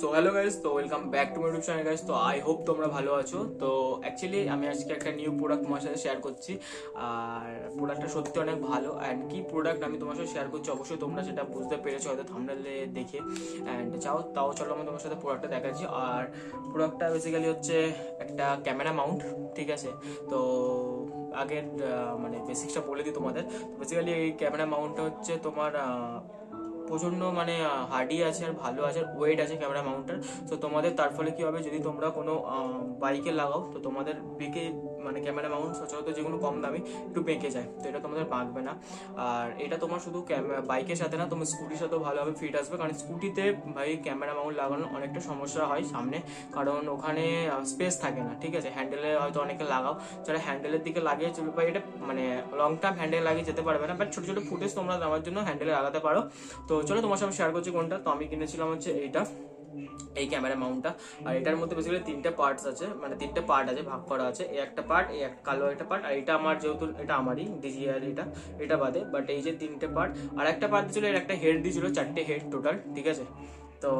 So hello guys, তো welcome back to my YouTube channel guys. তো I hope তোমরা ভালো আছো। তো অ্যাকচুয়ালি আমি আজকে একটা নিউ প্রোডাক্ট তোমার সাথে শেয়ার করছি। আর প্রোডাক্টটা সত্যি অনেক ভালো। অ্যান্ড কি প্রোডাক্ট আমি তোমার সাথে শেয়ার করছি অবশ্যই তোমরা সেটা বুঝতে পেরেছো হয়তো থাম্বনেলে দেখে। অ্যান্ড তাও চলো আমি তোমার সাথে প্রোডাক্টটা দেখাচ্ছি। আর প্রোডাক্টটা বেসিক্যালি হচ্ছে একটা ক্যামেরা মাউন্ট, ঠিক আছে। তো আগের মানে বেসিক্সটা বলে দিই তোমাদের। বেসিক্যালি এই ক্যামেরা মাউন্টটা হচ্ছে তোমার প্রচণ্ড মানে হার্ডি আছে আর ভালো আছে, ওয়েট আছে ক্যামেরা মাউন্টের। তো তোমাদের তার ফলে কি হবে, যদি তোমরা কোনো বাইকে লাগাও তো তোমাদের বেঁকে মানে ক্যামেরা মাউন্ট সচরাচর যেগুলো কম দামি একটু বেঁকে যায়, তো এটা তোমাদের বাঁকবে না। আর এটা তোমার শুধু বাইকের সাথে না, তোমার স্কুটির সাথেও ভালোভাবে ফিট আসবে। কারণ স্কুটিতে ভাই ক্যামেরা মাউন্ট লাগানোর অনেকটা সমস্যা হয় সামনে, কারণ ওখানে স্পেস থাকে না, ঠিক আছে। হ্যান্ডেলে হয়তো অনেকে লাগাও, যারা হ্যান্ডেলের দিকে লাগিয়ে চলবে বা এটা মানে লং টার্ম হ্যান্ডেল লাগিয়ে যেতে পারবে না, বাট ছোটো ছোটো ফুটেজ তোমরা দেওয়ার জন্য হ্যান্ডেলে লাগাতে পারো। তো চলো তোমার সাথে শেয়ার করছি কোনটা। তো আমি কিনেছিলাম হচ্ছে এইটা, এই ক্যামেরা মাউন্টটা। আর এটার মধ্যে বেসিক্যালি তিনটে পার্টস আছে, মানে তিনটে পার্ট আছে, ভাগ করা আছে। এই একটা পার্ট, এই একটা কালো একটা পার্ট, আর এটা আমার যেহেতু এটা আমারই ডিজিআর এটা বাদে, বাট এই যে তিনটে পার্ট। আর একটা পার্ট দিয়েছিল, এর একটা হেড দিয়েছিল, চারটে হেড টোটাল, ঠিক আছে। তো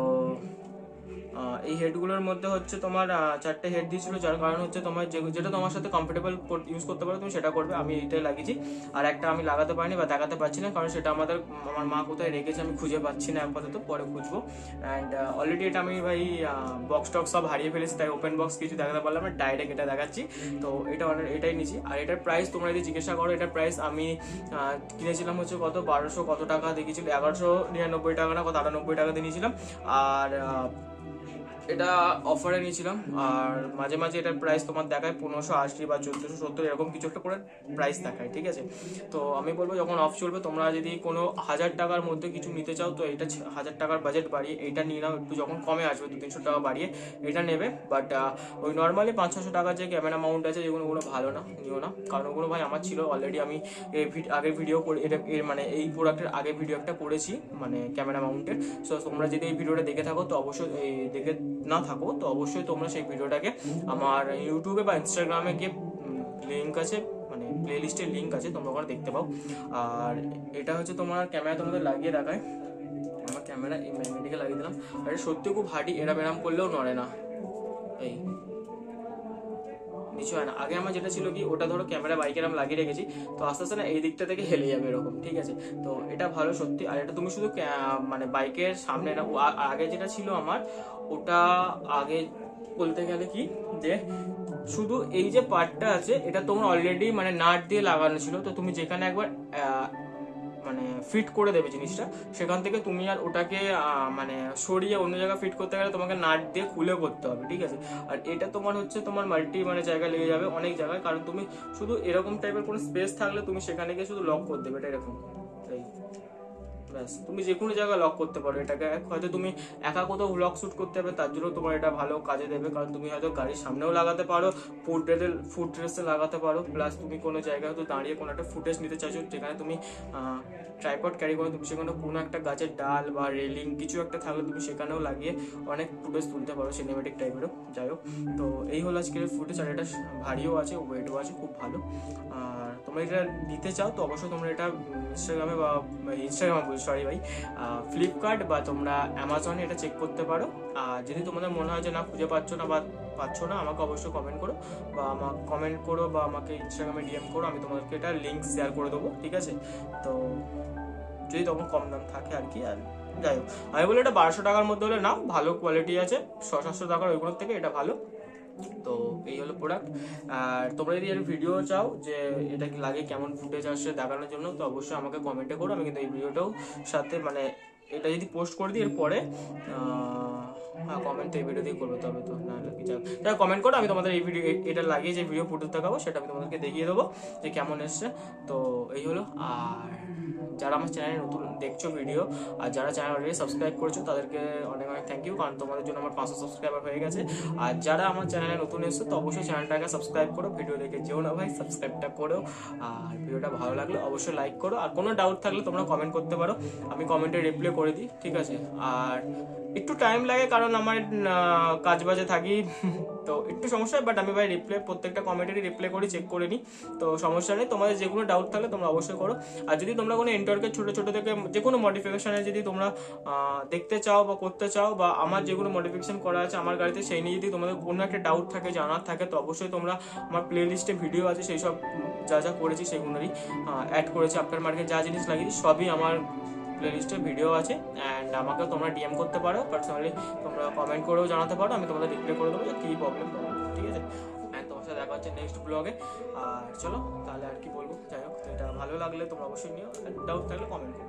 এই হেডগুলোর মধ্যে হচ্ছে তোমার চারটে হেড দিয়েছিল, যার কারণ হচ্ছে তোমার যেটা তোমার সাথে কমফোর্টেবল ইউজ করতে পারো তুমি সেটা করবে। আমি এইটাই লাগিয়েছি। আর একটা আমি লাগাতে পারিনি বা দেখাতে পারছি না, কারণ সেটা আমার মা কোথায় রেখেছে আমি খুঁজে পাচ্ছি না আপাতত, পরে খুঁজবো। অ্যান্ড অলরেডি এটা আমি ভাই বক্স টক্স সব হারিয়ে ফেলেছি, তাই ওপেন বক্স কিছু দেখাতে পারলাম না, ডাইরেক্ট এটা দেখাচ্ছি। তো এটাই নিয়েছি। আর এটার প্রাইস তোমরা যদি জিজ্ঞাসা করো, এটার প্রাইস আমি কিনেছিলাম হচ্ছে কত 1200 কত টাকা দেখিয়েছিল, 1199 টাকা না কত 98 টাকা দিয়ে নিয়েছিলাম। আর এটা অফারে নিয়েছিলাম। আর মাঝে মাঝে এটার প্রাইস তোমার দেখায় 1580 বা 1470 এরকম কিছু একটা করে প্রাইস দেখায়, ঠিক আছে। তো আমি বলবো যখন অফ চলবে তোমরা যদি কোনো 1000 টাকার মধ্যে কিছু নিতে চাও, তো এটা 1000 টাকার বাজেট বাড়িয়ে এইটা নিয়ে নাও। একটু যখন কমে আসবে 200-300 টাকা বাড়িয়ে এটা নেবে। বাট ওই নর্মালি 500-600 টাকার যে ক্যামেরা মাউন্ট আছে যেগুলো, ওগুলো ভালো না, নিও না। কারণ ওগুলো ভাই আমার ছিল অলরেডি, আমি আগের ভিডিও করে এটা মানে এই প্রোডাক্টের আগে ভিডিও একটা করেছি মানে ক্যামেরা মাউন্টের। সো তোমরা যদি এই ভিডিওটা দেখে থাকো তো অবশ্যই দেখে না থাকো তো অবশ্যই তোমরা সেই ভিডিওটাকে আমার ইউটিউবে বা ইনস্টাগ্রামে গিয়ে লিঙ্ক আছে, মানে প্লে লিস্টের লিঙ্ক আছে, তোমরা ওখানে দেখতে পাও। আর এটা হচ্ছে তোমার ক্যামেরা তোমাদের লাগিয়ে দেখায়। আমার ক্যামেরা এই ম্যাগনেটিকে লাগিয়ে দিলাম। আর এটা সত্যি খুব হার্ডি, এরাম করলেও নড়ে না, এই নিচু হয় না। আগে আমার যেটা ছিল কি, ওটা ধরো ক্যামেরা বাইকের আমি লাগিয়ে রেখেছি, তো আস্তে আস্তে না এই দিকটা থেকে হেলে যাবে এরকম, ঠিক আছে। তো এটা ভালো সত্যি। আর এটা তুমি শুধু মানে বাইকের সামনে না, আগে যেটা ছিল আমার, ওটা আগে বলতে গেলে কি, যে শুধু এই যে পার্টটা আছে এটা তোমার অলরেডি মানে নাট দিয়ে লাগানো ছিল। তো তুমি যেখানে একবার মানে ফিট করে দেবে জিনিসটা, সেখান থেকে তুমি আর ওটাকে মানে সরিয়ে অন্য জায়গায় ফিট করতে গেলে তোমাকে নাট দিয়ে খুলে করতে হবে, ঠিক আছে। আর এটা তোমার হচ্ছে তোমার মাল্টি মানে জায়গায় লেগে যাবে অনেক জায়গায়, কারণ তুমি শুধু এরকম টাইপের কোনো স্পেস থাকলে তুমি সেখানে গিয়ে শুধু লক করে দেবে, এটা এরকম এই ব্যাস, তুমি যে কোনো জায়গায় লক করতে পারো এটাকে। হয়তো তুমি একা কোথাও লক শুট করতে হবে, তার জন্য তোমার এটা ভালো কাজে দেবে। কারণ তুমি হয়তো গাড়ির সামনেও লাগাতে পারো, ফুট রেসে লাগাতে পারো, প্লাস তুমি কোনো জায়গায় হয়তো দাঁড়িয়ে কোনো একটা ফুটেজ নিতে চাইছো, যেখানে তুমি ট্রাইপড ক্যারি করো, তুমি সেখানে কোনো একটা গাছের ডাল বা রেলিং কিছু একটা থাকলে তুমি সেখানেও লাগিয়ে অনেক ফুটেজ তুলতে পারো, সিনেমেটিক টাইপেরও। যাই হোক, তো এই হলো আজকের ফুটেজ। আর এটা ভারীও আছে, ওয়েটও আছে, খুব ভালো। আর তোমরা এটা নিতে চাও তো অবশ্যই তোমরা এটা ইনস্টাগ্রামে বা সরি ভাই ফ্লিপকার্ট বা তোমরা অ্যামাজনে এটা চেক করতে পারো। আর যদি তোমাদের মনে হয় যে না খুঁজে পাচ্ছ না আমাকে অবশ্যই কমেন্ট করো বা আমাকে ইনস্টাগ্রামে ডিএম করো, আমি তোমাদেরকে এটা লিঙ্ক শেয়ার করে দেবো, ঠিক আছে। তো যদি তখন কম দাম থাকে আর কি। আর যাই হোক, আমি বলি এটা 1200 টাকার মধ্যে হলে নাও, ভালো কোয়ালিটি আছে। 600-700 টাকার ওইগুলোর থেকে এটা ভালো। তো এই হলো প্রোডাক্ট। আর তোমরা যদি এর ভিডিও চাও যে এটা কি লাগে, কেমন ফুটেজ আসছে দেখানোর জন্য, তো অবশ্যই আমাকে কমেন্টে করো। আমি কিন্তু এই ভিডিওটাও সাথে মানে এটা যদি পোস্ট করে দিই এরপরে হ্যাঁ কমেন্ট তো এই ভিডিও দিয়ে করবে, তবে তো না লাগে যাই কমেন্ট করো, আমি তোমাদের এই ভিডিও এটা লাগিয়ে যে ভিডিও ফুটেজ দেখাবো সেটা আমি তোমাদেরকে দেখিয়ে দেবো যে কেমন এসছে। তো এই হলো। আর যারা আমার চ্যানেলে নতুন দেখছো ভিডিও, আর যারা চ্যানেল অলরেডি সাবস্ক্রাইব করেছো তাদেরকে অনেক অনেক থ্যাংক ইউ, কারণ তোমাদের জন্য আমার 500 সাবস্ক্রাইবার হয়ে গেছে। আর যারা আমার চ্যানেলে নতুন এসছো তো অবশ্যই চ্যানেলটাকে সাবস্ক্রাইব করো, ভিডিও দেখে যেও না ভাই, সাবস্ক্রাইবটা করো। আর ভিডিওটা ভালো লাগলে অবশ্যই লাইক করো। আর কোনো ডাউট থাকলে তোমরা কমেন্ট করতে পারো, আমি কমেন্টে রিপ্লাই করে দিই, ঠিক আছে। আর একটু টাইম লাগে কারণ আমার কাজ বাজে থাকি তো একটু সমস্যা হয়, বাট আমি ভাই প্রত্যেকটা কমেন্টেরই রিপ্লাই করি, চেক করে নিই, তো সমস্যা নেই। তোমাদের যে কোনো ডাউট থাকলে তোমরা অবশ্যই করো। আর যদি তোমরা কোনো এন্টরকে ছোটো ছোটো থেকে যে কোনো মডিফিকেশানে যদি তোমরা দেখতে চাও বা করতে চাও, বা আমার যেগুলো মডিফিকেশন করা আছে আমার গাড়িতে সেই নিয়ে যদি তোমাদের কোনো একটা ডাউট থাকে, জানার থাকে, তো অবশ্যই তোমরা আমার প্লে লিস্টে ভিডিও আছে, সেই সব যা যা করেছি সেগুলোরই অ্যাড করেছি। আফটার মার্কেট যা জিনিস লাগিয়েছি সবই আমার প্লে লিস্টে ভিডিও আছে। অ্যান্ড আমাকে তোমরা ডিএম করতে পারো, পার্সোনালি তোমরা কমেন্ট করেও জানাতে পারো, আমি তোমাদের রিপ্লাই করে দেবো যে কী প্রবলেম তোমার, ঠিক আছে। অ্যান্ড তোমার সাথে দেখা হচ্ছে নেক্সট ব্লগে। আর চলো তাহলে আর কি বলবো, যাই হোক, তো এটা ভালো লাগলে তোমরা অবশ্যই নিও, ডাউট থাকলে কমেন্ট করো।